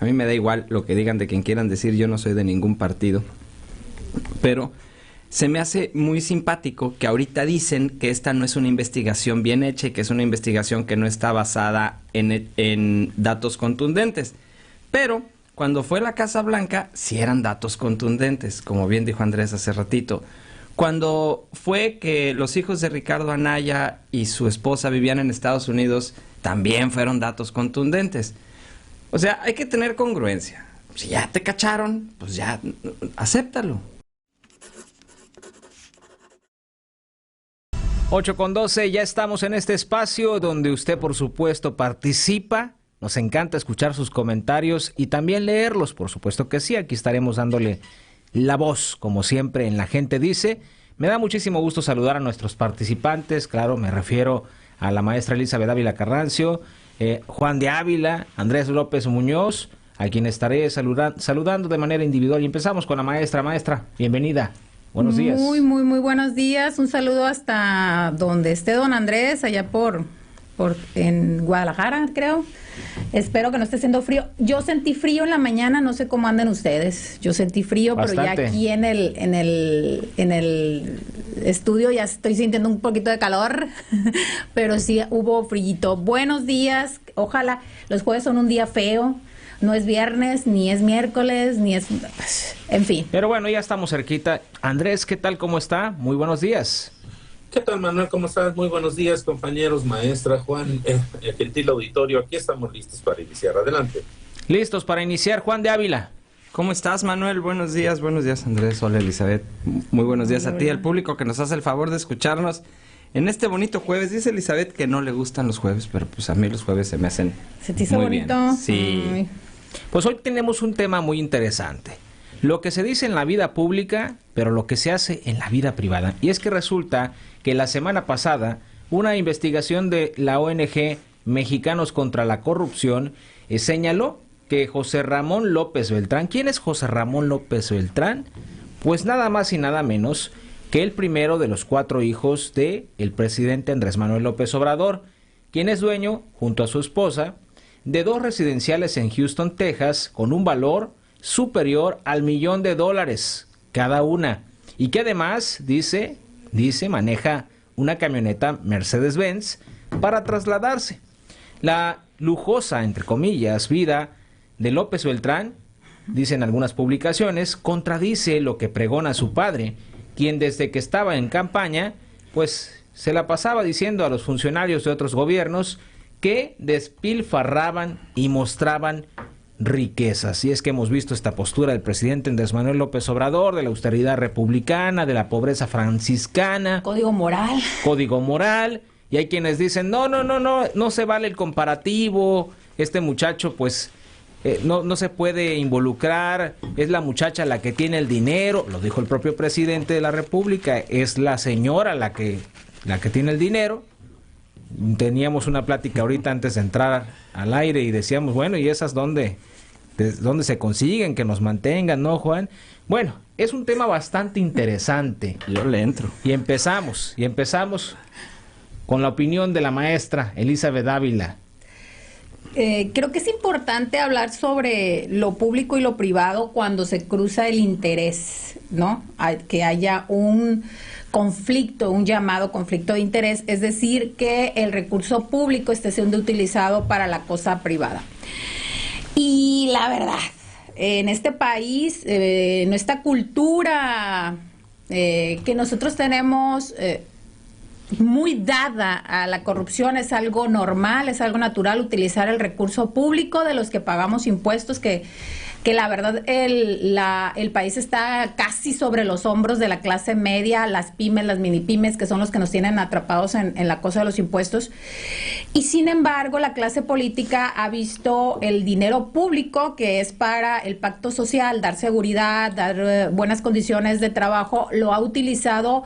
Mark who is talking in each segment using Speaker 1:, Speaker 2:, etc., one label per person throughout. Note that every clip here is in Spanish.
Speaker 1: A mí me da igual lo que digan de quien quieran decir, yo no soy de ningún partido. Pero se me hace muy simpático que ahorita dicen que esta no es una investigación bien hecha y que es una investigación que no está basada en datos contundentes. Pero cuando fue la Casa Blanca, sí eran datos contundentes, como bien dijo Andrés hace ratito. Cuando fue que los hijos de Ricardo Anaya y su esposa vivían en Estados Unidos, también fueron datos contundentes. O sea, hay que tener congruencia. Si ya te cacharon, pues ya, acéptalo.
Speaker 2: 8:12, ya estamos en este espacio donde usted, por supuesto, participa. Nos encanta escuchar sus comentarios y también leerlos, por supuesto que sí. Aquí estaremos dándole la voz, como siempre, en La Gente Dice. Me da muchísimo gusto saludar a nuestros participantes. Claro, me refiero a la maestra Elizabeth Ávila Carrancio, Juan de Ávila, Andrés López Muñoz, a quien estaré saludando de manera individual. Y empezamos con la maestra. Maestra, bienvenida. Buenos días.
Speaker 3: Muy buenos días. Un saludo hasta donde esté don Andrés, allá en Guadalajara, creo. Espero que no esté haciendo frío. Yo sentí frío en la mañana, no sé cómo anden ustedes. Yo sentí frío,
Speaker 2: Bastante.
Speaker 3: pero ya aquí en el estudio ya estoy sintiendo un poquito de calor, pero sí hubo frío. Buenos días. Ojalá, los jueves son un día feo. No es viernes, ni es miércoles, ni es... En fin.
Speaker 2: Pero bueno, ya estamos cerquita. Andrés, ¿qué tal? ¿Cómo está? Muy buenos días.
Speaker 4: ¿Qué tal, Manuel? ¿Cómo estás? Muy buenos días, compañeros, maestra, Juan, gentil auditorio. Aquí estamos listos para iniciar. Adelante.
Speaker 2: Listos para iniciar. Juan de Ávila.
Speaker 1: ¿Cómo estás, Manuel? Buenos días, Andrés. Hola, Elizabeth. Muy buenos días a ti, al público que nos hace el favor de escucharnos en este bonito jueves. Dice Elizabeth que no le gustan los jueves, pero pues a mí los jueves se me hacen
Speaker 3: ¿Se te hizo
Speaker 1: muy
Speaker 3: bonito?
Speaker 1: bien. Sí.
Speaker 3: Ay.
Speaker 2: Pues hoy tenemos un tema muy interesante. Lo que se dice en la vida pública, pero lo que se hace en la vida privada. Y es que resulta que la semana pasada una investigación de la ONG Mexicanos contra la Corrupción señaló que José Ramón López Beltrán, ¿quién es José Ramón López Beltrán? Pues nada más y nada menos que el primero de los 4 hijos del presidente Andrés Manuel López Obrador, quien es dueño, junto a su esposa, de 2 residenciales en Houston, Texas, con un valor superior al $1,000,000 cada una, y que además, dice, maneja una camioneta Mercedes-Benz para trasladarse. La lujosa, entre comillas, vida de López Beltrán, dicen algunas publicaciones, contradice lo que pregona su padre, quien desde que estaba en campaña, pues se la pasaba diciendo a los funcionarios de otros gobiernos que despilfarraban y mostraban riquezas. Y es que hemos visto esta postura del presidente Andrés Manuel López Obrador, de la austeridad republicana, de la pobreza franciscana.
Speaker 3: Código moral.
Speaker 2: Y hay quienes dicen, no se vale el comparativo, este muchacho pues no se puede involucrar, es la muchacha la que tiene el dinero, lo dijo el propio presidente de la República, es la señora la que tiene el dinero. Teníamos una plática ahorita antes de entrar al aire y decíamos, bueno, ¿y esas dónde se consiguen? Que nos mantengan, ¿no, Juan? Bueno, es un tema bastante interesante.
Speaker 1: Yo le entro.
Speaker 2: Y empezamos con la opinión de la maestra Elizabeth Ávila.
Speaker 3: Creo que es importante hablar sobre lo público y lo privado cuando se cruza el interés, ¿no? Que haya un conflicto, un llamado conflicto de interés, es decir, que el recurso público esté siendo utilizado para la cosa privada. Y la verdad, en este país, nuestra cultura que nosotros tenemos muy dada a la corrupción, es algo normal, es algo natural utilizar el recurso público de los que pagamos impuestos, que la verdad el país está casi sobre los hombros de la clase media, las pymes, las mini pymes, que son los que nos tienen atrapados en la cosa de los impuestos. Y sin embargo, la clase política ha visto el dinero público, que es para el pacto social, dar seguridad, dar buenas condiciones de trabajo, lo ha utilizado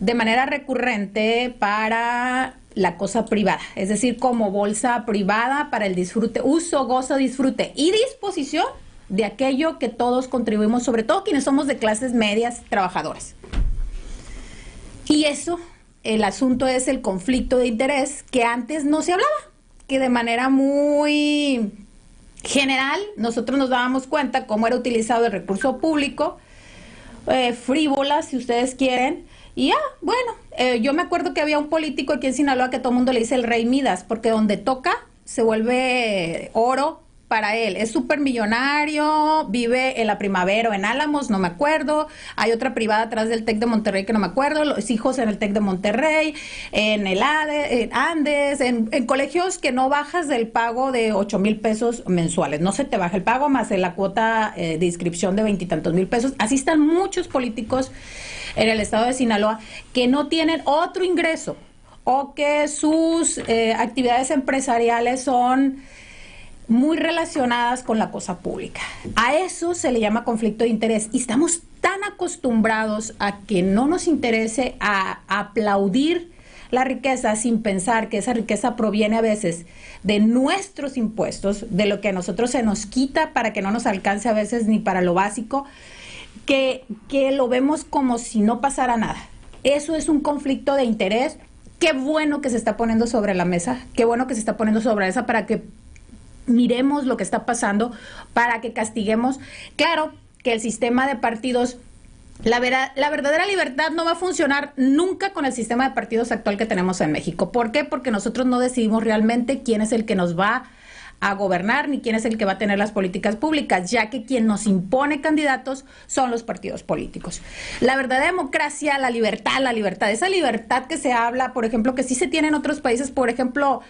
Speaker 3: de manera recurrente para la cosa privada, es decir, como bolsa privada para el disfrute, uso, gozo, disfrute y disposición de aquello que todos contribuimos, sobre todo quienes somos de clases medias trabajadoras. Y eso, el asunto es el conflicto de interés, que antes no se hablaba, que de manera muy general, nosotros nos dábamos cuenta cómo era utilizado el recurso público, frívola, si ustedes quieren. Y yo me acuerdo que había un político aquí en Sinaloa que todo el mundo le dice el Rey Midas, porque donde toca se vuelve oro para él. Es súper millonario, vive en La Primavera o en Álamos, no me acuerdo. Hay otra privada atrás del TEC de Monterrey que no me acuerdo. Los hijos en el TEC de Monterrey, en el Andes, en colegios que no bajas del pago de 8,000 pesos mensuales. No se te baja el pago más en la cuota de inscripción de 20 y tantos mil pesos. Así están muchos políticos en el estado de Sinaloa que no tienen otro ingreso o que sus actividades empresariales son muy relacionadas con la cosa pública. A eso se le llama conflicto de interés y estamos tan acostumbrados a que no nos interese a aplaudir la riqueza sin pensar que esa riqueza proviene a veces de nuestros impuestos, de lo que a nosotros se nos quita para que no nos alcance a veces ni para lo básico, que lo vemos como si no pasara nada. Eso es un conflicto de interés. Qué bueno que se está poniendo sobre la mesa, qué bueno que se está poniendo sobre esa para que miremos lo que está pasando, para que castiguemos. Claro que el sistema de partidos, la verdadera libertad no va a funcionar nunca con el sistema de partidos actual que tenemos en México. ¿Por qué? Porque nosotros no decidimos realmente quién es el que nos va a gobernar ni quién es el que va a tener las políticas públicas, ya que quien nos impone candidatos son los partidos políticos. La verdadera democracia, la libertad, esa libertad que se habla, por ejemplo, que sí se tiene en otros países, por ejemplo,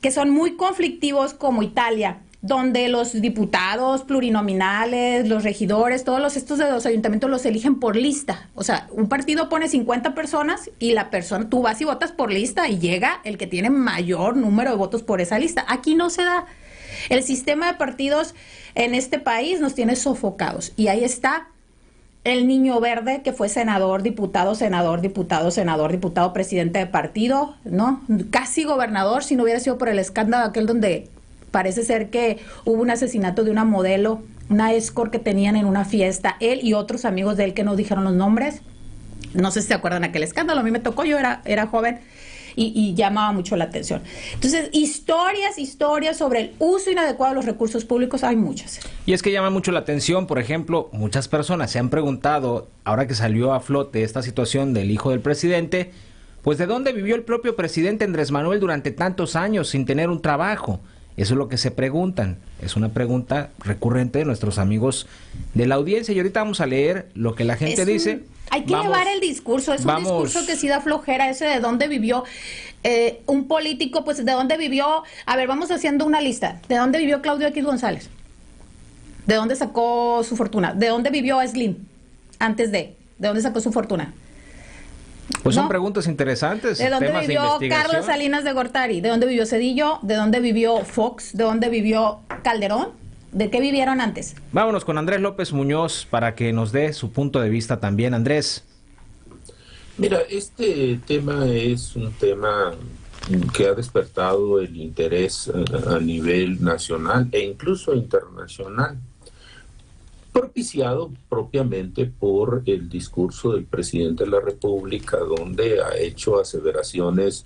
Speaker 3: que son muy conflictivos como Italia, donde los diputados plurinominales, los regidores, estos de los ayuntamientos los eligen por lista. O sea, un partido pone 50 personas y tú vas y votas por lista y llega el que tiene mayor número de votos por esa lista. Aquí no se da. El sistema de partidos en este país nos tiene sofocados y ahí está el niño verde que fue senador, diputado, presidente de partido, ¿no? Casi gobernador, si no hubiera sido por el escándalo aquel donde parece ser que hubo un asesinato de una modelo, una escort que tenían en una fiesta, él y otros amigos de él que no dijeron los nombres. No sé si se acuerdan aquel escándalo, a mí me tocó, yo era joven y llamaba mucho la atención. Entonces, historias sobre el uso inadecuado de los recursos públicos hay muchas.
Speaker 2: Y es que llama mucho la atención, por ejemplo, muchas personas se han preguntado, ahora que salió a flote esta situación del hijo del presidente, pues ¿de dónde vivió el propio presidente Andrés Manuel durante tantos años sin tener un trabajo? Eso es lo que se preguntan. Es una pregunta recurrente de nuestros amigos de la audiencia. Y ahorita vamos a leer lo que la gente dice.
Speaker 3: Hay que llevar el discurso. Es un discurso que sí da flojera, ese de dónde vivió un político, pues de dónde vivió. A ver, vamos haciendo una lista. ¿De dónde vivió Claudio X González? ¿De dónde sacó su fortuna? ¿De dónde vivió Slim? ¿De dónde sacó su fortuna?
Speaker 2: Pues son preguntas interesantes.
Speaker 3: ¿De dónde vivió Carlos Salinas de Gortari? ¿De dónde vivió Cedillo? ¿De dónde vivió Fox? ¿De dónde vivió Calderón? ¿De qué vivieron antes?
Speaker 2: Vámonos con Andrés López Muñoz para que nos dé su punto de vista también. Andrés.
Speaker 4: Mira, este tema es un tema que ha despertado el interés a nivel nacional e incluso internacional, propiciado propiamente por el discurso del presidente de la República, donde ha hecho aseveraciones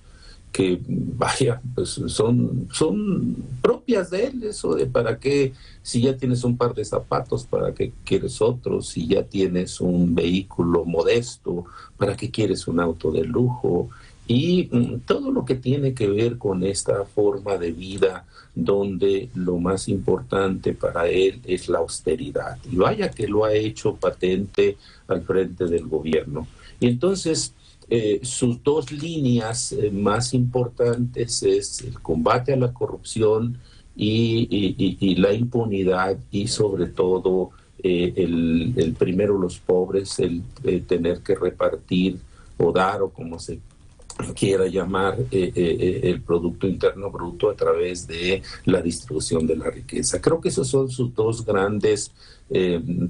Speaker 4: que, vaya, pues son propias de él, eso de para qué, si ya tienes un par de zapatos, para qué quieres otro, si ya tienes un vehículo modesto, para qué quieres un auto de lujo, y todo lo que tiene que ver con esta forma de vida donde lo más importante para él es la austeridad. Y vaya que lo ha hecho patente al frente del gobierno. Y entonces sus dos líneas más importantes es el combate a la corrupción y la impunidad, y sobre todo el primero los pobres, el tener que repartir o dar, o como se quiera llamar, el Producto Interno Bruto a través de la distribución de la riqueza. Creo que esos son sus dos grandes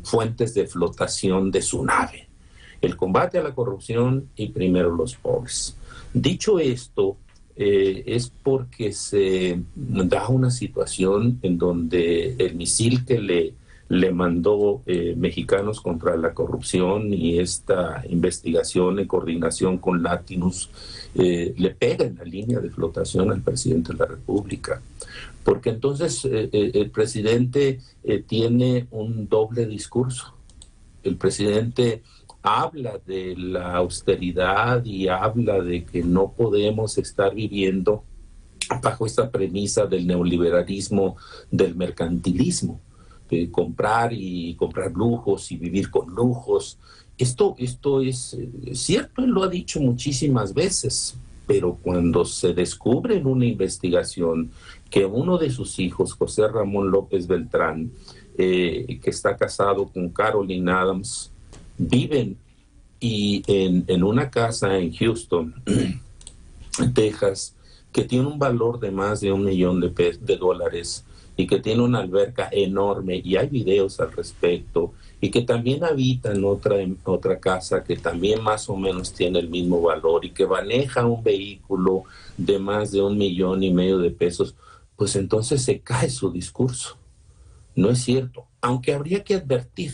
Speaker 4: fuentes de flotación de su nave: el combate a la corrupción y primero los pobres. Dicho esto, es porque se da una situación en donde el misil que le mandó Mexicanos contra la Corrupción y esta investigación en coordinación con Latinus le pega en la línea de flotación al presidente de la República. porque entonces el presidente tiene un doble discurso. El presidente habla de la austeridad y habla de que no podemos estar viviendo bajo esta premisa del neoliberalismo, del mercantilismo, comprar lujos y vivir con lujos. Esto es cierto, él lo ha dicho muchísimas veces, pero cuando se descubre en una investigación que uno de sus hijos, José Ramón López Beltrán, que está casado con Caroline Adams, viven en una casa en Houston, Texas, que tiene un valor de más de $1 millón de dólares y que tiene una alberca enorme, y hay videos al respecto, y que también habita en otra casa que también más o menos tiene el mismo valor, y que maneja un vehículo de más de $1,5 millones de pesos, pues entonces se cae su discurso. No es cierto, aunque habría que advertir,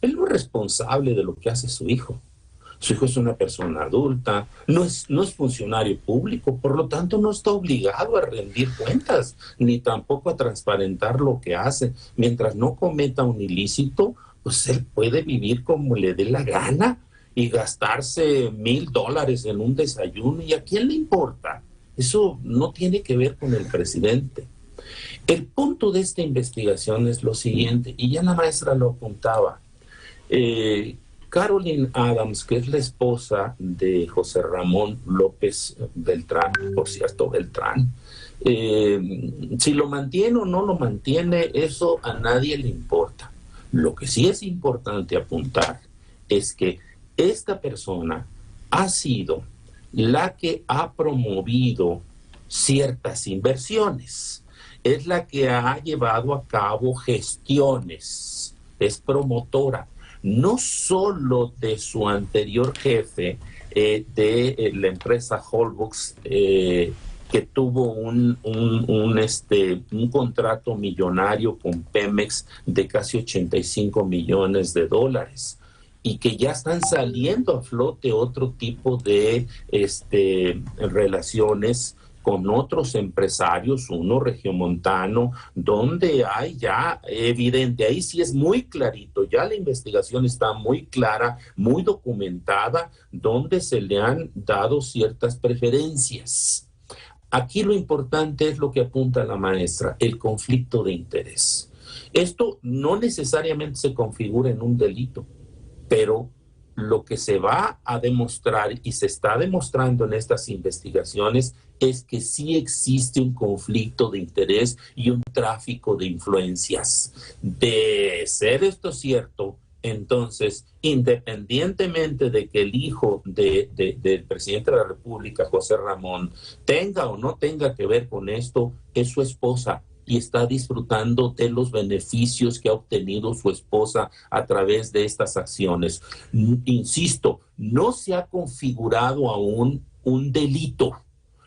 Speaker 4: él no es responsable de lo que hace su hijo. Su hijo es una persona adulta, no es funcionario público, por lo tanto no está obligado a rendir cuentas, ni tampoco a transparentar lo que hace. Mientras no cometa un ilícito, pues él puede vivir como le dé la gana y gastarse $1,000 en un desayuno. ¿Y a quién le importa? Eso no tiene que ver con el presidente. El punto de esta investigación es lo siguiente, y ya la maestra lo apuntaba. Caroline Adams, que es la esposa de José Ramón López Beltrán, por cierto, Beltrán, si lo mantiene o no lo mantiene, eso a nadie le importa. Lo que sí es importante apuntar es que esta persona ha sido la que ha promovido ciertas inversiones, es la que ha llevado a cabo gestiones, es promotora, no solo de su anterior jefe de la empresa Holbox, que tuvo un contrato millonario con Pemex de casi $85 millones, y que ya están saliendo a flote otro tipo de relaciones con otros empresarios, uno regiomontano, donde hay ya evidente, ahí sí es muy clarito, ya la investigación está muy clara, muy documentada, donde se le han dado ciertas preferencias. Aquí lo importante es lo que apunta la maestra, el conflicto de interés. Esto no necesariamente se configura en un delito, pero lo que se va a demostrar y se está demostrando en estas investigaciones es que sí existe un conflicto de interés y un tráfico de influencias. De ser esto cierto, entonces, independientemente de que el hijo del presidente de la República, José Ramón, tenga o no tenga que ver con esto, es su esposa y está disfrutando de los beneficios que ha obtenido su esposa a través de estas acciones. Insisto, no se ha configurado aún un delito.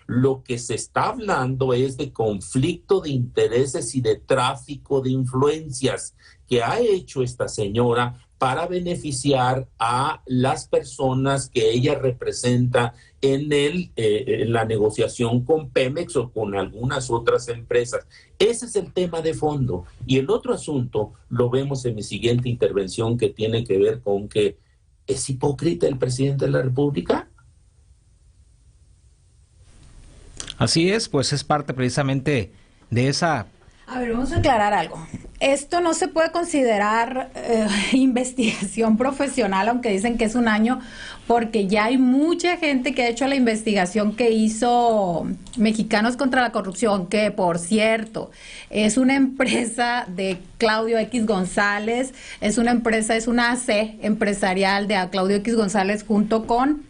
Speaker 4: Lo que se está hablando es de conflicto de intereses y de tráfico de influencias que ha hecho esta señora para beneficiar a las personas que ella representa en la negociación con Pemex o con algunas otras empresas. Ese es el tema de fondo. Y el otro asunto lo vemos en mi siguiente intervención, que tiene que ver con que ¿es hipócrita el presidente de la República?
Speaker 2: Así es, pues es parte precisamente de esa...
Speaker 3: A ver, vamos a aclarar algo. Esto no se puede considerar investigación profesional, aunque dicen que es un año, porque ya hay mucha gente que ha hecho la investigación que hizo Mexicanos contra la Corrupción, que por cierto es una empresa de Claudio X González, es una AC empresarial de Claudio X González junto con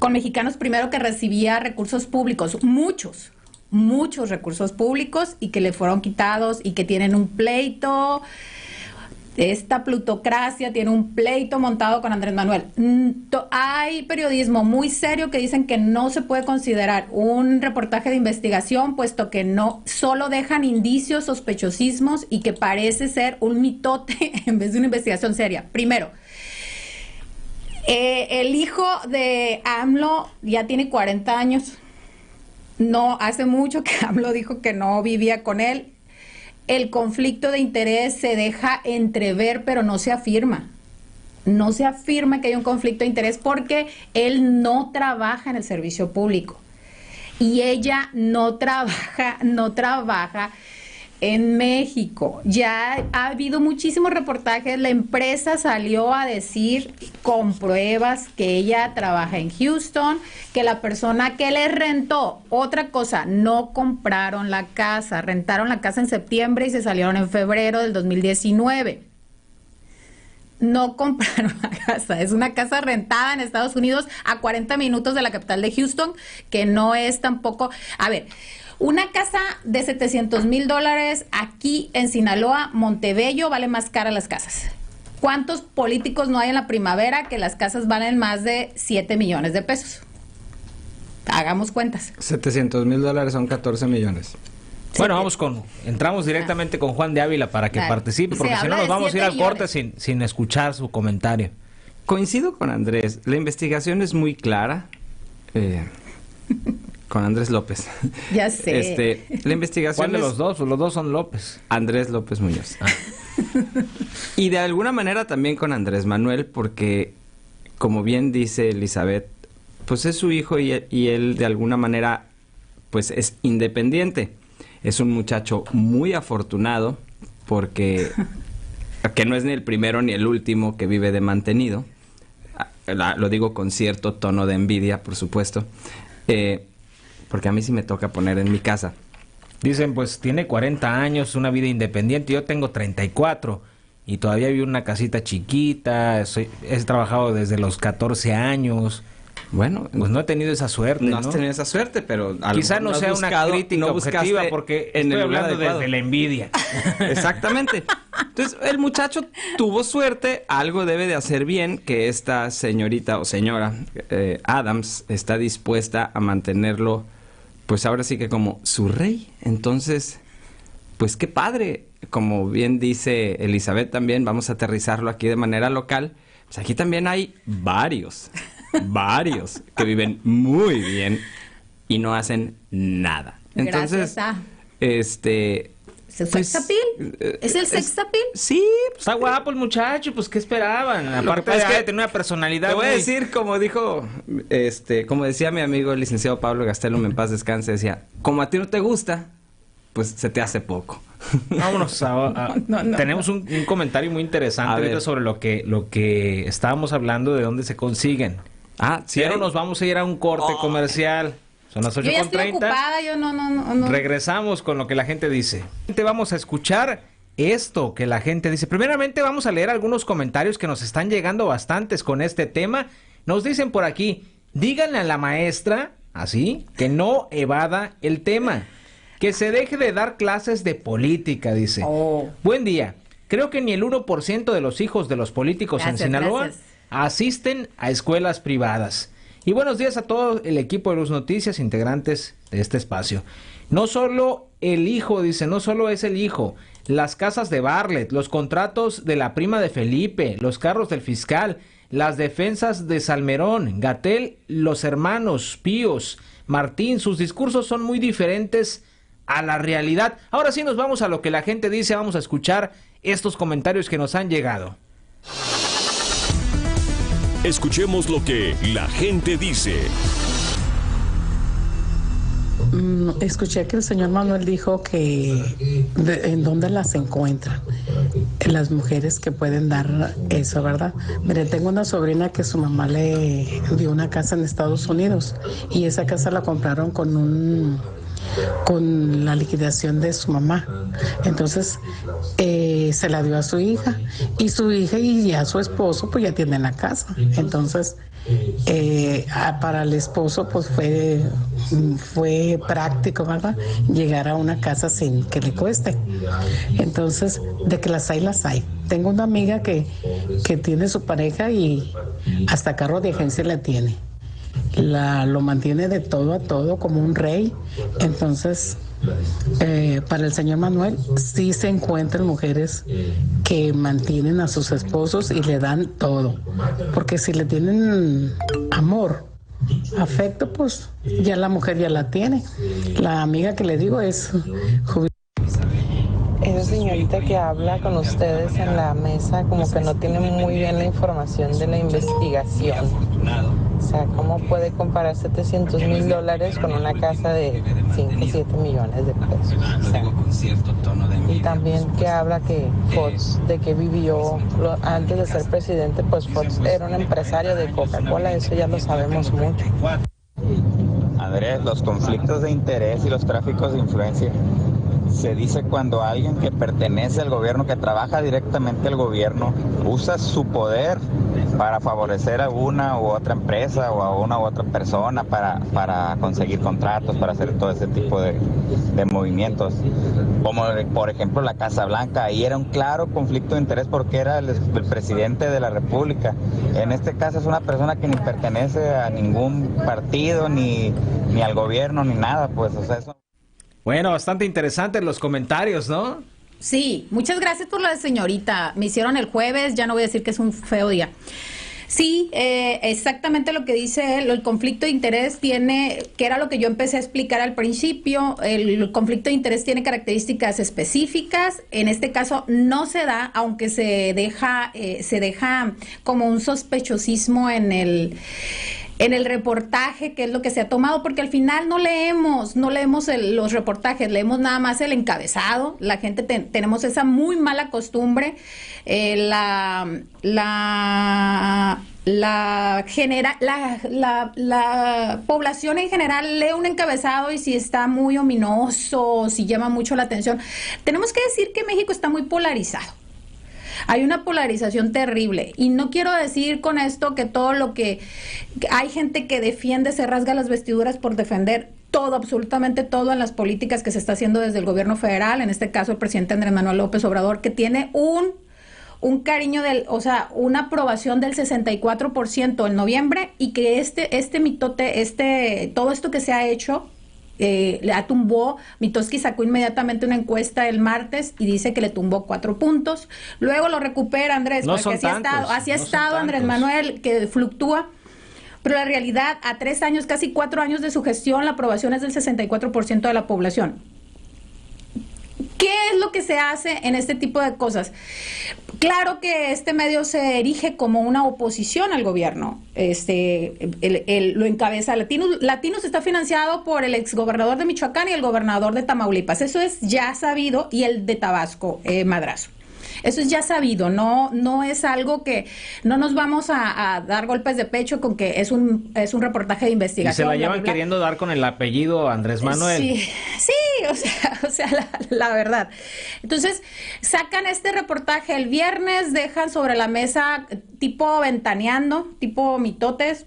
Speaker 3: Mexicanos Primero, que recibía recursos públicos, muchos recursos públicos, y que le fueron quitados y que tienen un pleito. Esta plutocracia tiene un pleito montado con Andrés Manuel. Hay periodismo muy serio que dicen que no se puede considerar un reportaje de investigación, puesto que no solo dejan indicios, sospechosismos, y que parece ser un mitote en vez de una investigación seria. Primero, el hijo de AMLO ya tiene 40 años. no, hace mucho que AMLO dijo que no vivía con él. El conflicto de interés se deja entrever, pero no se afirma. No se afirma que hay un conflicto de interés porque él no trabaja en el servicio público y ella no trabaja en México. Ya ha habido muchísimos reportajes, la empresa salió a decir con pruebas que ella trabaja en Houston, que la persona que le rentó, otra cosa, no compraron la casa, rentaron la casa en septiembre y se salieron en febrero del 2019. No compraron la casa, es una casa rentada en Estados Unidos a 40 minutos de la capital de Houston, que no es tampoco, a ver, una casa de $700,000 aquí en Sinaloa, Montebello, vale más cara las casas. ¿Cuántos políticos no hay en la primavera que las casas valen más de 7 millones de pesos? Hagamos cuentas.
Speaker 1: $700,000 son 14 millones.
Speaker 2: Bueno, entramos directamente con Juan de Ávila para que participe, porque si no nos vamos a ir al corte sin escuchar su comentario.
Speaker 1: Coincido con Andrés, la investigación es muy clara, con Andrés López.
Speaker 3: Ya sé.
Speaker 1: La investigación
Speaker 2: ¿Cuál de los dos? Los dos son López.
Speaker 1: Andrés López Muñoz. Y de alguna manera también con Andrés Manuel, porque como bien dice Elizabeth, pues es su hijo y él de alguna manera pues es independiente. Es un muchacho muy afortunado porque que no es ni el primero ni el último que vive de mantenido. Lo digo con cierto tono de envidia, por supuesto, porque a mí sí me toca poner en mi casa.
Speaker 2: Dicen, pues tiene 40 años, una vida independiente, yo tengo 34 y todavía vivo en una casita chiquita, he trabajado desde los 14 años. Bueno, pues no he tenido esa suerte, ¿no?
Speaker 1: No has tenido esa suerte, pero
Speaker 2: quizá no sea una crítica objetiva porque estoy hablando desde la envidia.
Speaker 1: Exactamente. Entonces, el muchacho tuvo suerte, algo debe de hacer bien, que esta señorita o señora Adams está dispuesta a mantenerlo, pues ahora sí que como su rey. Entonces, pues qué padre. Como bien dice Elizabeth también, vamos a aterrizarlo aquí de manera local. Pues aquí también hay varios que viven muy bien y no hacen nada. Entonces,
Speaker 3: ¿es el sex appeal? ¿Es el sex appeal?
Speaker 1: Sí.
Speaker 2: Pues, está guapo el muchacho, pues ¿qué esperaban? Aparte de tener una personalidad.
Speaker 1: Te voy a decir, como dijo, como decía mi amigo el licenciado Pablo Gastelum, en paz descanse, decía, como a ti no te gusta, pues se te hace poco.
Speaker 2: Vámonos no. Tenemos un comentario muy interesante sobre lo que estábamos hablando, de dónde se consiguen.
Speaker 1: Sí.
Speaker 2: Pero nos vamos a ir a un corte comercial. Son las 8:30.
Speaker 3: Yo ya estoy ocupada, yo no.
Speaker 2: Regresamos con lo que la gente dice. Vamos a escuchar esto que la gente dice. Primeramente vamos a leer algunos comentarios que nos están llegando bastantes con este tema. Nos dicen por aquí, díganle a la maestra, así, que no evada el tema. Que se deje de dar clases de política, dice. Buen día. Creo que ni el 1% de los hijos de los políticos en Sinaloa asisten a escuelas privadas. Y buenos días a todo el equipo de Luz Noticias, integrantes de este espacio. No solo el hijo, dice, no solo es el hijo. Las casas de Bartlett, los contratos de la prima de Felipe, los carros del fiscal, las defensas de Salmerón, Gatell, los hermanos Píos, Martín, sus discursos son muy diferentes a la realidad. Ahora sí nos vamos a lo que la gente dice, vamos a escuchar estos comentarios que nos han llegado.
Speaker 5: Escuchemos lo que la gente dice.
Speaker 6: Escuché que el señor Manuel dijo que en dónde las encuentran las mujeres que pueden dar eso, ¿verdad? Mire, tengo una sobrina que su mamá le dio una casa en Estados Unidos y esa casa la compraron con la liquidación de su mamá. Entonces se la dio a su hija y ya su esposo pues ya tiene la casa. Entonces para el esposo pues fue práctico, ¿verdad? Llegar a una casa sin que le cueste. Entonces, de que las hay. Tengo una amiga que tiene su pareja y hasta carro de agencia le tiene. Lo mantiene de todo a todo como un rey. Entonces, para el señor Manuel sí se encuentran mujeres que mantienen a sus esposos y le dan todo, porque si le tienen amor afecto, pues ya la mujer ya la tiene. La amiga que le digo es jubilada.
Speaker 7: Esa señorita que habla con ustedes en la mesa como que no tiene muy bien la información de la investigación. O sea, ¿cómo puede comparar $700,000 con una casa de 5 o 7 millones de pesos? O sea, y también que habla que Fox, de que vivió antes de ser presidente, pues Fox era un empresario de Coca-Cola, eso ya lo sabemos mucho.
Speaker 8: Andrés, los conflictos de interés y los tráficos de influencia se dice cuando alguien que pertenece al gobierno, que trabaja directamente al gobierno, usa su poder para favorecer a una u otra empresa o a una u otra persona para conseguir contratos, para hacer todo ese tipo de movimientos. Como por ejemplo la Casa Blanca, ahí era un claro conflicto de interés porque era el presidente de la República. En este caso es una persona que ni pertenece a ningún partido, ni al gobierno, ni nada, pues, o sea, eso...
Speaker 2: Bueno, bastante interesantes los comentarios, ¿no?
Speaker 3: Sí, muchas gracias por la señorita. Me hicieron el jueves, ya no voy a decir que es un feo día. Sí, exactamente lo que dice él, el conflicto de interés tiene, que era lo que yo empecé a explicar al principio, el conflicto de interés tiene características específicas, en este caso no se da, aunque se deja como un sospechosismo en el reportaje, que es lo que se ha tomado, porque al final no leemos los reportajes, leemos nada más el encabezado. La gente tenemos esa muy mala costumbre. La población en general lee un encabezado y si está muy ominoso, si llama mucho la atención. Tenemos que decir que México está muy polarizado. Hay una polarización terrible y no quiero decir con esto que todo lo que hay gente que defiende se rasga las vestiduras por defender todo, absolutamente todo en las políticas que se está haciendo desde el gobierno federal, en este caso el presidente Andrés Manuel López Obrador, que tiene un cariño una aprobación del 64% en noviembre y que este mitote, todo esto que se ha hecho, la tumbó. Mitoski sacó inmediatamente una encuesta el martes y dice que le tumbó 4 puntos. Luego lo recupera Andrés,
Speaker 2: no
Speaker 3: porque así ha estado Andrés Manuel, que fluctúa. Pero la realidad, a 3 años, casi 4 años de su gestión, la aprobación es del 64% de la población. ¿Qué es lo que se hace en este tipo de cosas? Claro que este medio se erige como una oposición al gobierno. Lo encabeza Latinos. Latinos está financiado por el exgobernador de Michoacán y el gobernador de Tamaulipas. Eso es ya sabido, y el de Tabasco, Madrazo. Eso es ya sabido, no es algo que no nos vamos a dar golpes de pecho con que es un reportaje de investigación.
Speaker 2: Y se la llevan queriendo dar con el apellido Andrés Manuel.
Speaker 3: Sí, o sea, la verdad. Entonces, sacan este reportaje el viernes, dejan sobre la mesa tipo ventaneando, tipo mitotes,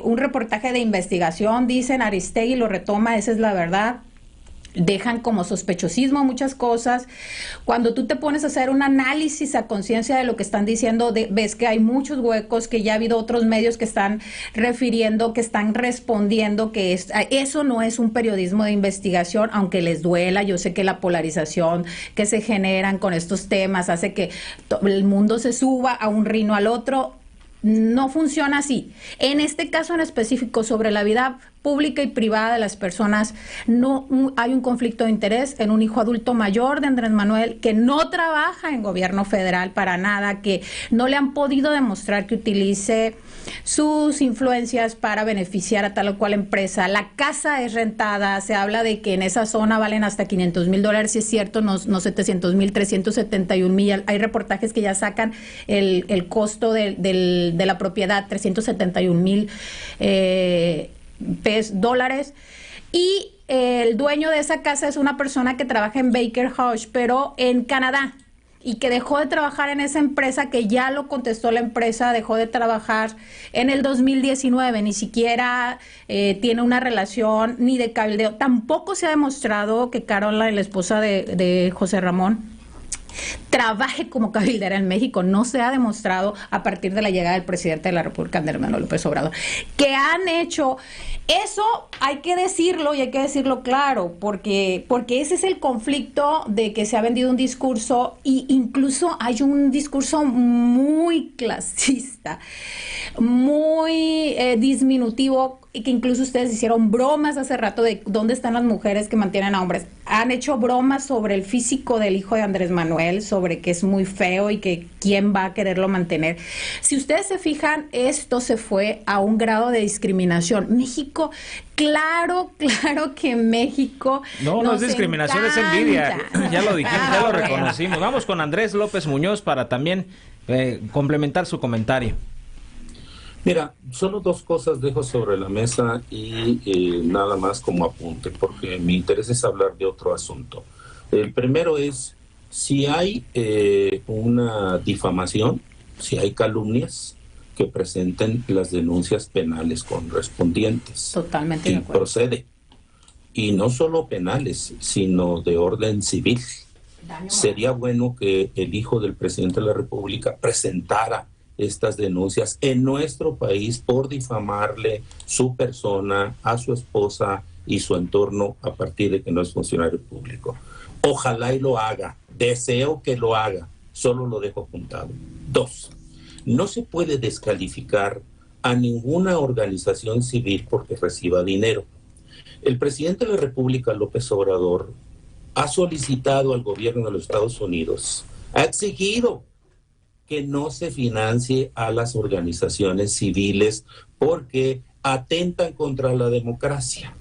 Speaker 3: un reportaje de investigación, dicen Aristegui lo retoma, esa es la verdad. Dejan como sospechosismo muchas cosas. Cuando tú te pones a hacer un análisis a conciencia de lo que están diciendo, ves que hay muchos huecos, que ya ha habido otros medios que están refiriendo, que están respondiendo que eso no es un periodismo de investigación, aunque les duela. Yo sé que la polarización que se generan con estos temas hace que el mundo se suba a un rino al otro. No funciona así. En este caso en específico, sobre la vida pública y privada de las personas, no hay un conflicto de interés en un hijo adulto mayor de Andrés Manuel que no trabaja en gobierno federal para nada, que no le han podido demostrar que utilice sus influencias para beneficiar a tal o cual empresa. La casa es rentada, se habla de que en esa zona valen hasta $500,000, si es cierto, no 700,000, 371,000. Hay reportajes que ya sacan el costo de la propiedad, 371,000 dólares. Y el dueño de esa casa es una persona que trabaja en Baker Hodge, pero en Canadá, y que dejó de trabajar en esa empresa, que ya lo contestó la empresa, dejó de trabajar en el 2019, ni siquiera tiene una relación ni de cabildeo. Tampoco se ha demostrado que Carola, la esposa de José Ramón, trabaje como cabildera en México. No se ha demostrado a partir de la llegada del presidente de la República, Andrés Manuel López Obrador, que han hecho eso. Hay que decirlo y hay que decirlo claro, porque ese es el conflicto de que se ha vendido un discurso, y incluso hay un discurso muy clasista, muy disminutivo, y que incluso ustedes hicieron bromas hace rato de dónde están las mujeres que mantienen a hombres. Han hecho bromas sobre el físico del hijo de Andrés Manuel, sobre que es muy feo y que quién va a quererlo mantener. Si ustedes se fijan, esto se fue a un grado de discriminación. México, claro que México
Speaker 2: no es discriminación,
Speaker 3: encanta.
Speaker 2: Es envidia. Ya lo dijimos, ya lo reconocimos. Vamos con Andrés López Muñoz para también complementar su comentario.
Speaker 4: Mira, solo dos cosas dejo sobre la mesa y nada más como apunte, porque mi interés es hablar de otro asunto. El primero es, si hay una difamación, si hay calumnias, que presenten las denuncias penales correspondientes.
Speaker 3: Totalmente de acuerdo.
Speaker 4: Procede. Y no solo penales, sino de orden civil. Sería bueno que el hijo del presidente de la República presentara estas denuncias en nuestro país por difamarle su persona, a su esposa y su entorno a partir de que no es funcionario público. Ojalá y lo haga, deseo que lo haga, solo lo dejo apuntado. 2, no se puede descalificar a ninguna organización civil porque reciba dinero. El presidente de la República, López Obrador, ha solicitado al gobierno de los Estados Unidos, ha exigido que no se financie a las organizaciones civiles porque atentan contra la democracia.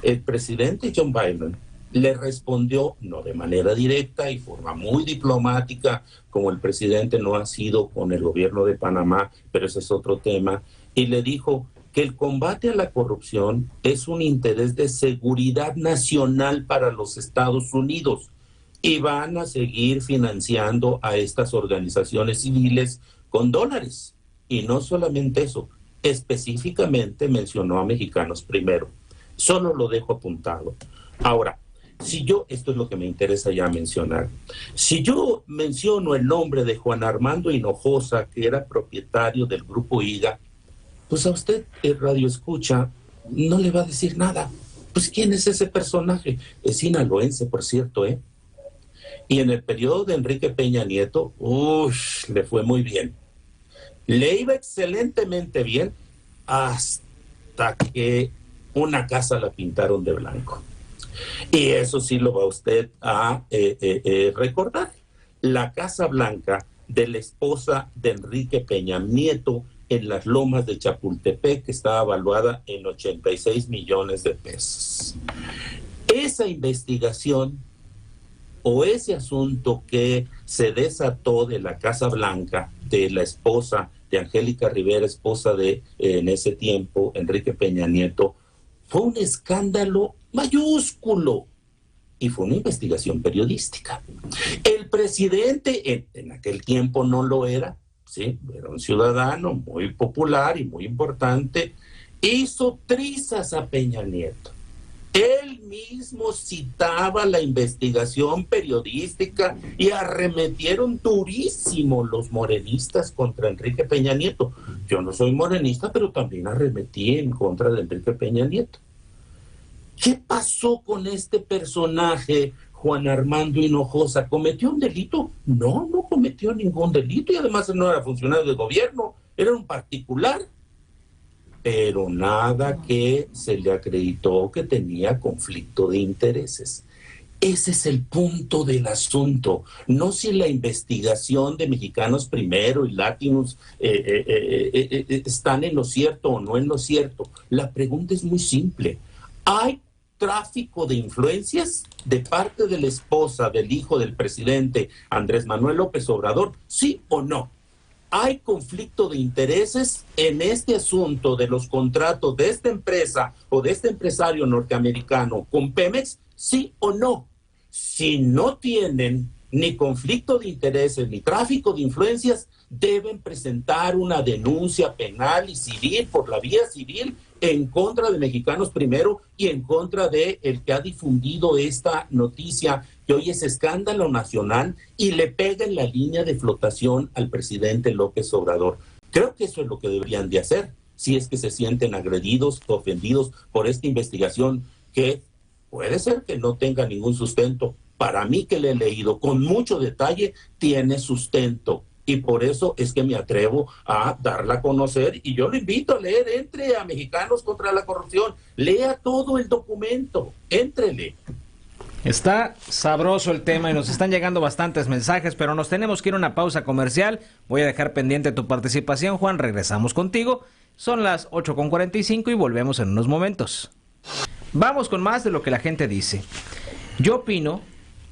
Speaker 4: El presidente John Biden le respondió, no de manera directa y forma muy diplomática, como el presidente no ha sido con el gobierno de Panamá, pero ese es otro tema, y le dijo que el combate a la corrupción es un interés de seguridad nacional para los Estados Unidos, y van a seguir financiando a estas organizaciones civiles con dólares. Y no solamente eso, específicamente mencionó a Mexicanos Primero. Solo lo dejo apuntado. Ahora, esto es lo que me interesa ya mencionar, si yo menciono el nombre de Juan Armando Hinojosa, que era propietario del Grupo IGA, pues a usted, el radio escucha, no le va a decir nada. Pues ¿quién es ese personaje? Es sinaloense, por cierto, Y en el periodo de Enrique Peña Nieto, le fue muy bien. Le iba excelentemente bien hasta que una casa la pintaron de blanco. Y eso sí lo va usted a recordar. La Casa Blanca de la esposa de Enrique Peña Nieto en las Lomas de Chapultepec, que estaba evaluada en 86 millones de pesos. Esa investigación o ese asunto que se desató de la Casa Blanca, de la esposa de Angélica Rivera, esposa de, en ese tiempo, Enrique Peña Nieto, fue un escándalo mayúsculo y fue una investigación periodística. El presidente, en aquel tiempo no lo era, ¿sí? Era un ciudadano muy popular y muy importante, hizo trizas a Peña Nieto. Él mismo citaba la investigación periodística y arremetieron durísimo los morenistas contra Enrique Peña Nieto. Yo no soy morenista, pero también arremetí en contra de Enrique Peña Nieto. ¿Qué pasó con este personaje, Juan Armando Hinojosa? ¿Cometió un delito? No, no cometió ningún delito y además no era funcionario de gobierno, era un particular. Pero nada que se le acreditó que tenía conflicto de intereses. Ese es el punto del asunto. No si la investigación de Mexicanos Primero y Latinos están en lo cierto o no en lo cierto. La pregunta es muy simple. ¿Hay tráfico de influencias de parte de la esposa del hijo del presidente Andrés Manuel López Obrador? ¿Sí o no? ¿Hay conflicto de intereses en este asunto de los contratos de esta empresa o de este empresario norteamericano con Pemex? ¿Sí o no? Si no tienen ni conflicto de intereses ni tráfico de influencias, deben presentar una denuncia penal y civil por la vía civil en contra de Mexicanos Primero y en contra de el que ha difundido esta noticia que hoy es escándalo nacional y le pega en la línea de flotación al presidente López Obrador. Creo que eso es lo que deberían de hacer, si es que se sienten agredidos, ofendidos por esta investigación que puede ser que no tenga ningún sustento. Para mí, que le he leído con mucho detalle, tiene sustento. Y por eso es que me atrevo a darla a conocer. Y yo lo invito a leer, entre a Mexicanos contra la Corrupción, lea todo el documento, éntrele.
Speaker 2: Está sabroso el tema y nos están llegando bastantes mensajes, pero nos tenemos que ir a una pausa comercial. Voy a dejar pendiente tu participación, Juan. Regresamos contigo. Son las 8:45 y volvemos en unos momentos. Vamos con más de lo que la gente dice. Yo opino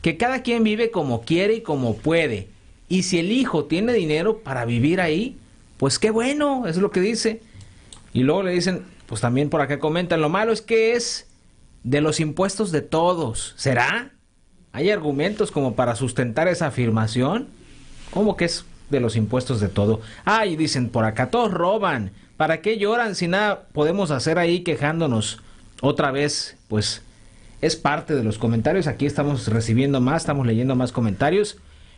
Speaker 2: que cada quien vive como quiere y como puede. Y si el hijo tiene dinero para vivir ahí, pues qué bueno, es lo que dice. Y luego le dicen, pues también por acá comentan, lo malo es que es de los impuestos de todos. ¿Será? ¿Hay argumentos como para sustentar esa afirmación? ¿Cómo que es de los impuestos de todo? Ah, y dicen por acá, todos roban. ¿Para qué lloran si nada podemos hacer ahí quejándonos? Otra vez, pues es parte de los comentarios. Aquí estamos recibiendo más, estamos leyendo más comentarios.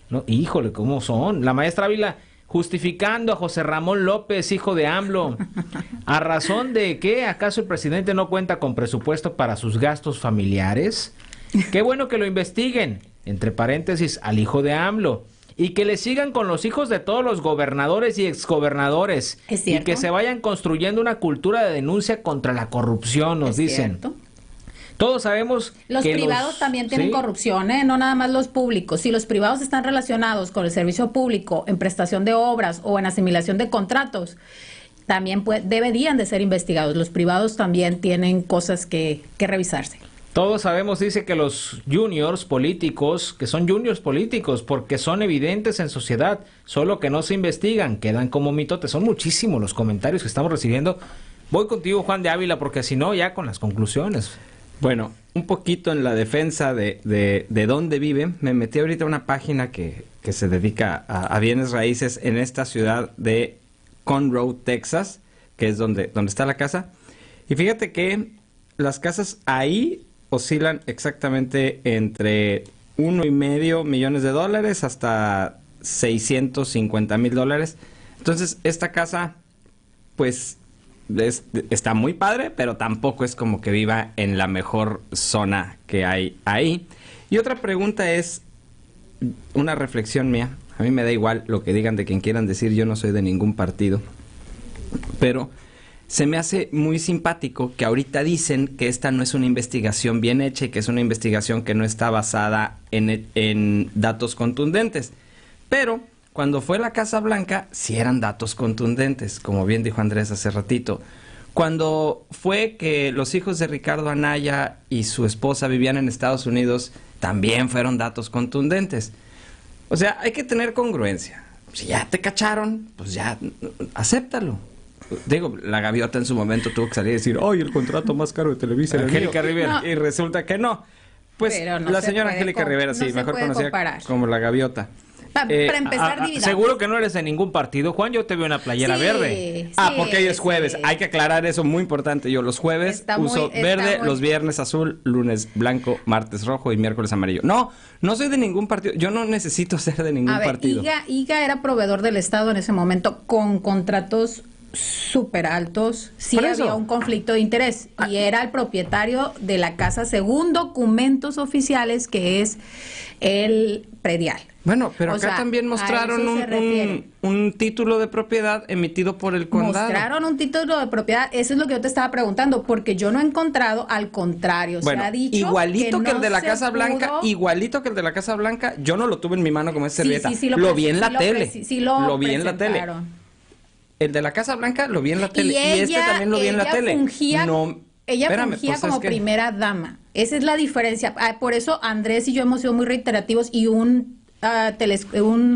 Speaker 2: No, híjole, ¿cómo son? La maestra Ávila justificando a José Ramón López, hijo de AMLO. ¿A razón de qué? ¿Acaso el presidente no cuenta con presupuesto para sus gastos familiares? Qué bueno que lo investiguen, entre paréntesis, al hijo de AMLO. Y que le sigan con los hijos de todos los gobernadores y exgobernadores.
Speaker 3: ¿Es cierto?
Speaker 2: Y que se vayan construyendo una cultura de denuncia contra la corrupción, nos dicen.
Speaker 3: ¿Cierto?
Speaker 2: Todos sabemos
Speaker 3: los
Speaker 2: que
Speaker 3: privados también tienen
Speaker 2: ¿sí?
Speaker 3: corrupción, no nada más los públicos. Si los privados están relacionados con el servicio público en prestación de obras o en asimilación de contratos, también deberían de ser investigados. Los privados también tienen cosas que revisarse.
Speaker 2: Todos sabemos, dice, que los juniors políticos, que son juniors políticos, porque son evidentes en sociedad, solo que no se investigan, quedan como mitotes. Son muchísimos los comentarios que estamos recibiendo. Voy contigo, Juan de Ávila, porque si no, ya con las conclusiones.
Speaker 1: Bueno, un poquito en la defensa de dónde vive, me metí ahorita a una página que se dedica a bienes raíces en esta ciudad de Conroe, Texas, que es donde está la casa. Y fíjate que las casas ahí oscilan exactamente entre $1.5 millones hasta $650,000. Entonces, esta casa, pues, está muy padre, pero tampoco es como que viva en la mejor zona que hay ahí. Y otra pregunta es una reflexión mía. A mí me da igual lo que digan de quien quieran decir, yo no soy de ningún partido. Pero se me hace muy simpático que ahorita dicen que esta no es una investigación bien hecha y que es una investigación que no está basada en datos contundentes. Pero cuando fue la Casa Blanca, sí eran datos contundentes, como bien dijo Andrés hace ratito. Cuando fue que los hijos de Ricardo Anaya y su esposa vivían en Estados Unidos, también fueron datos contundentes. O sea, hay que tener congruencia. Si ya te cacharon, pues ya, acéptalo. Digo, la Gaviota en su momento tuvo que salir y decir, ¡ay, el contrato más caro de Televisa!
Speaker 2: Angélica Rivera.
Speaker 1: No. Y resulta que no. Pues
Speaker 3: no
Speaker 1: la señora Angélica Rivera, sí, mejor conocida como la Gaviota.
Speaker 3: Para empezar, dividamos.
Speaker 2: Seguro que no eres de ningún partido, Juan. Yo te veo una playera verde.
Speaker 1: Porque hoy es jueves. Sí. Hay que aclarar eso, muy importante. Yo los jueves uso verde, los viernes azul, lunes blanco, martes rojo y miércoles amarillo. No soy de ningún partido. Yo no necesito ser de ningún partido.
Speaker 3: IGA era proveedor del Estado en ese momento con contratos súper altos. Sí había un conflicto de interés y era el propietario de la casa según documentos oficiales, que es el predial.
Speaker 1: Bueno, pero acá también mostraron un título de propiedad emitido por el condado.
Speaker 3: Mostraron un título de propiedad, eso es lo que yo te estaba preguntando, porque yo no he encontrado, al contrario,
Speaker 1: bueno,
Speaker 3: se ha dicho
Speaker 1: igualito que el de la Casa
Speaker 3: Blanca,
Speaker 1: igualito que el de la Casa Blanca, yo no lo tuve en mi mano como es servilleta. Lo vi en la tele. Lo vi en la tele. El de la Casa Blanca lo vi en la tele y este también lo vi en la tele.
Speaker 3: Ella fungía como primera dama. Esa es la diferencia. Por eso Andrés y yo hemos sido muy reiterativos y un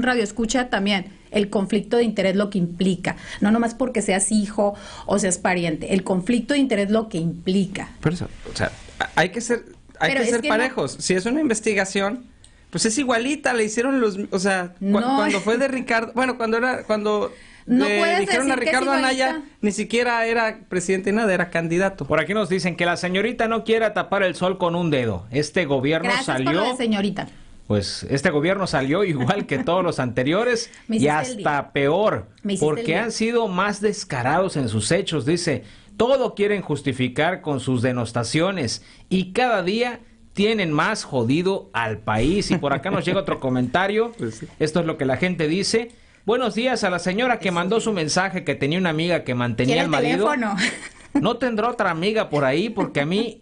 Speaker 3: radioescucha también. El conflicto de interés lo que implica. No nomás porque seas hijo o seas pariente. El conflicto de interés lo que implica.
Speaker 1: Por eso, o sea, hay que ser parejos. Si es una investigación, pues es igualita. Le hicieron los... O sea, cuando fue de Ricardo... Bueno, cuando
Speaker 3: No puedes
Speaker 1: dijeron
Speaker 3: decir
Speaker 1: a
Speaker 3: que es
Speaker 1: Ricardo Anaya,
Speaker 3: igualita.
Speaker 1: ni siquiera era presidente, nada, era candidato.
Speaker 2: Por aquí nos dicen que la señorita no quiera tapar el sol con un dedo. Este gobierno
Speaker 3: Gracias por
Speaker 2: salió...
Speaker 3: lo de señorita.
Speaker 2: Pues este gobierno salió igual que todos los anteriores
Speaker 3: Me
Speaker 2: y
Speaker 3: hiciste el
Speaker 2: hasta
Speaker 3: día.
Speaker 2: peor,
Speaker 3: Me hiciste el
Speaker 2: porque
Speaker 3: día.
Speaker 2: han sido más descarados en sus hechos. Dice, todo quieren justificar con sus denostaciones y cada día tienen más jodido al país. Y por acá nos llega otro comentario.
Speaker 1: Pues sí.
Speaker 2: Esto es lo que la gente dice. Buenos días a la señora que mandó su mensaje que tenía una amiga que mantenía
Speaker 3: ¿Quiere
Speaker 2: al
Speaker 3: el
Speaker 2: marido.
Speaker 3: teléfono?
Speaker 2: ¿No tendrá otra amiga por ahí? Porque a mí,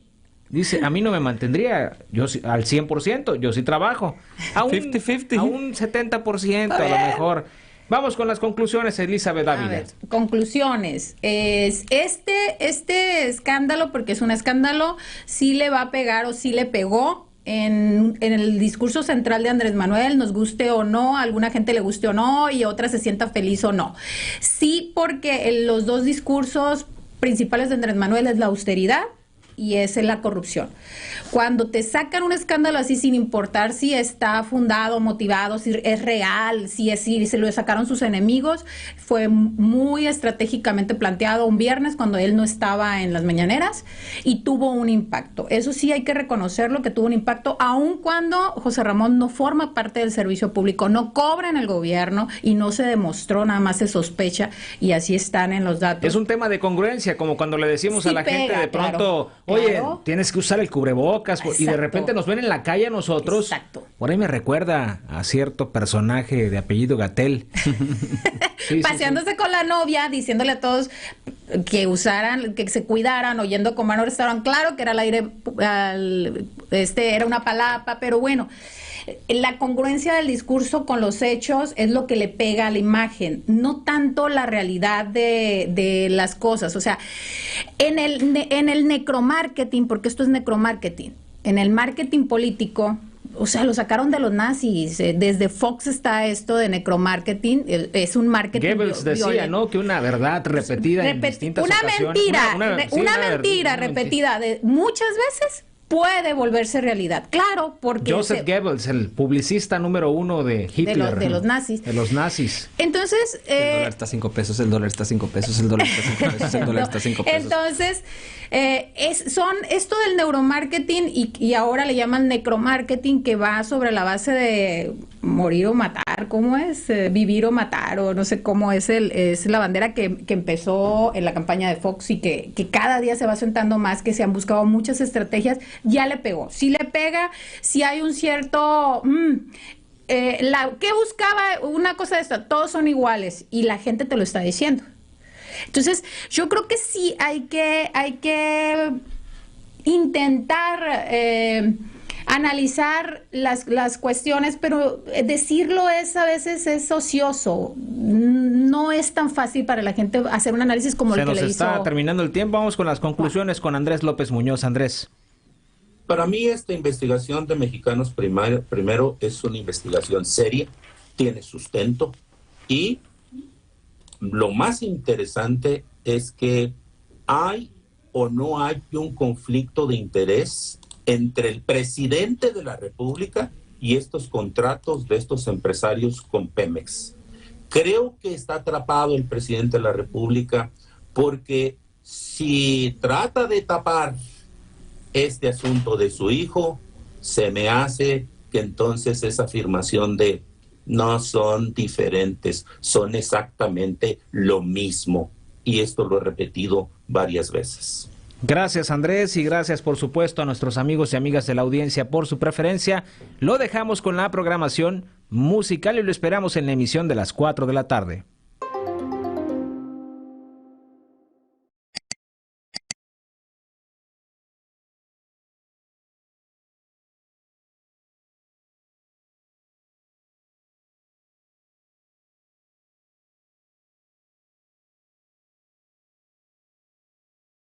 Speaker 2: dice, a mí no me mantendría yo al 100%, yo sí trabajo. A un
Speaker 1: 50-50.
Speaker 2: A un 70% a lo mejor. Vamos con las conclusiones, Elizabeth
Speaker 3: A
Speaker 2: Dávila.
Speaker 3: ver, conclusiones. Este escándalo, porque es un escándalo, sí le va a pegar o sí le pegó en el discurso central de Andrés Manuel, nos guste o no, a alguna gente le guste o no, y otra se sienta feliz o no. Sí, porque los dos discursos principales de Andrés Manuel es la austeridad y es la corrupción. Cuando te sacan un escándalo así sin importar si está fundado, motivado, si es real, si se lo sacaron sus enemigos, fue muy estratégicamente planteado un viernes cuando él no estaba en las mañaneras y tuvo un impacto. Eso sí hay que reconocerlo, que tuvo un impacto, aun cuando José Ramón no forma parte del servicio público, no cobra en el gobierno y no se demostró, nada más se sospecha y así están en los datos.
Speaker 2: Es un tema de congruencia, como cuando le decimos
Speaker 3: Sí
Speaker 2: a la gente
Speaker 3: pega,
Speaker 2: de pronto,
Speaker 3: claro,
Speaker 2: oye,
Speaker 3: claro.
Speaker 2: tienes que usar el cubrebocas, y de
Speaker 3: Exacto.
Speaker 2: repente nos ven en la calle a nosotros.
Speaker 3: Exacto.
Speaker 2: Por ahí me recuerda a cierto personaje de apellido Gatell. Sí,
Speaker 3: paseándose con la novia, diciéndole a todos que usaran, que se cuidaran, oyendo como en un restaurante. Claro que era al aire, era una palapa, pero bueno, la congruencia del discurso con los hechos es lo que le pega a la imagen, no tanto la realidad de las cosas. O sea, en el necromarketing, porque esto es necromarketing, en el marketing político, o sea, lo sacaron de los nazis. Desde Fox está esto de necromarketing. Es un marketing
Speaker 2: Goebbels decía,
Speaker 3: violento.
Speaker 2: ¿no? Que una verdad repetida en distintas
Speaker 3: una
Speaker 2: ocasiones.
Speaker 3: mentira,
Speaker 2: Sí,
Speaker 3: una mentira repetida de muchas veces puede volverse realidad. Claro, porque
Speaker 2: Joseph Goebbels, el publicista número 1 de Hitler.
Speaker 3: de los nazis.
Speaker 2: De los nazis.
Speaker 3: Entonces,
Speaker 1: El dólar está a 5 pesos, el dólar está a 5 pesos, el dólar está a 5 pesos, el dólar está a 5 pesos.
Speaker 3: Entonces, son esto del neuromarketing y ahora le llaman necromarketing, que va sobre la base de morir o matar. ¿Cómo es? Vivir o matar, o no sé cómo es la bandera que empezó en la campaña de Fox y que cada día se va sentando más, que se han buscado muchas estrategias. Ya le pegó. Si le pega, si hay un cierto... ¿qué buscaba una cosa de esta? Todos son iguales y la gente te lo está diciendo. Entonces, yo creo que sí hay que intentar analizar las cuestiones, pero decirlo a veces es ocioso. No es tan fácil para la gente hacer un análisis como el que le hizo.
Speaker 2: Se nos está terminando el tiempo. Vamos con las conclusiones con Andrés López Muñoz. Andrés.
Speaker 4: Para mí esta investigación de Mexicanos Primero es una investigación seria, tiene sustento y lo más interesante es que hay o no hay un conflicto de interés entre el presidente de la República y estos contratos de estos empresarios con Pemex. Creo que está atrapado el presidente de la República porque si trata de tapar este asunto de su hijo, se me hace que entonces esa afirmación de no son diferentes, son exactamente lo mismo. Y esto lo he repetido varias veces.
Speaker 2: Gracias, Andrés, y gracias por supuesto a nuestros amigos y amigas de la audiencia por su preferencia. Lo dejamos con la programación musical y lo esperamos en la emisión de las 4 de la tarde.